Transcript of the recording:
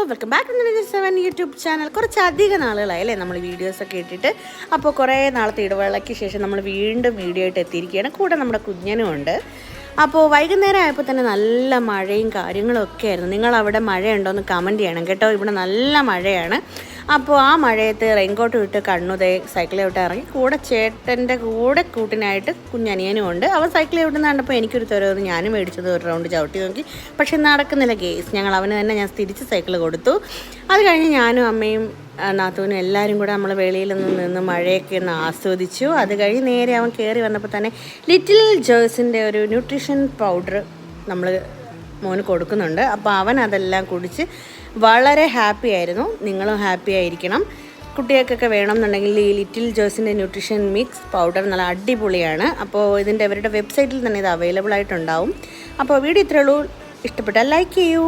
Welcome back to 7 YouTube channel. കുറച്ചധികം നാളുകളായി അല്ലേ നമ്മൾ വീഡിയോസൊക്കെ ഇട്ടിട്ട്. അപ്പോൾ കുറേ നാളത്തെ ഇടവേളയ്ക്ക് ശേഷം നമ്മൾ വീണ്ടും വീഡിയോ ആയിട്ട് എത്തിയിരിക്കുകയാണ്. കൂടെ നമ്മുടെ കുഞ്ഞനും ഉണ്ട്. അപ്പോൾ വൈകുന്നേരം ആയപ്പോൾ തന്നെ നല്ല മഴയും കാര്യങ്ങളും ഒക്കെ ആയിരുന്നു. നിങ്ങളവിടെ മഴയുണ്ടോയെന്ന് കമൻറ്റ് ചെയ്യണം കേട്ടോ. ഇവിടെ നല്ല മഴയാണ്. അപ്പോൾ ആ മഴയത്ത് റെയിൻകോട്ട് വിട്ട് കണ്ണുതേ സൈക്കിളിൽ വിട്ട് ഇറങ്ങി കൂടെ ചേട്ടൻ്റെ കൂടെ കൂട്ടിനായിട്ട് കുഞ്ഞനിയനും ഉണ്ട്. അവൻ സൈക്കിളിൽ വിട്ടുന്ന കണ്ടപ്പോൾ എനിക്കൊരു തരവ് ഞാനും മേടിച്ചത് ഒരു റൗണ്ട് ചവിട്ടി നോക്കി. പക്ഷെ നടക്കുന്നില്ല കേസ്. ഞങ്ങൾ അവന് തന്നെ ഞാൻ തിരിച്ച് സൈക്കിൾ കൊടുത്തു. അത് കഴിഞ്ഞ് ഞാനും അമ്മയും നാത്തൂനും എല്ലാവരും കൂടെ നമ്മൾ വെളിയിൽ നിന്ന് മഴയൊക്കെ ഒന്ന് ആസ്വദിച്ചു. അത് കഴിഞ്ഞ് നേരെ അവൻ കയറി വന്നപ്പോൾ തന്നെ ലിറ്റിൽ ജോയ്സിൻ്റെ ഒരു ന്യൂട്രീഷൻ പൗഡർ നമ്മൾ മോന് കൊടുക്കുന്നുണ്ട്. അപ്പോൾ അവൻ അതെല്ലാം കുടിച്ച് വളരെ ഹാപ്പി ആയിരുന്നു. നിങ്ങളും ഹാപ്പി ആയിരിക്കണം. കുട്ടികൾക്കൊക്കെ വേണമെന്നുണ്ടെങ്കിൽ ഈ ലിറ്റിൽ ജോയ്സിൻ്റെ ന്യൂട്രീഷൻ മിക്സ് പൗഡർ നല്ല അടിപൊളിയാണ്. അപ്പോൾ ഇതിൻ്റെ അവരുടെ വെബ്സൈറ്റിൽ തന്നെ ഇത് അവൈലബിൾ ആയിട്ടുണ്ടാവും. അപ്പോൾ വീഡിയോ ഇത്രയേ ഉള്ളൂ. ഇഷ്ടപ്പെട്ടാൽ ലൈക്ക് ചെയ്യൂ.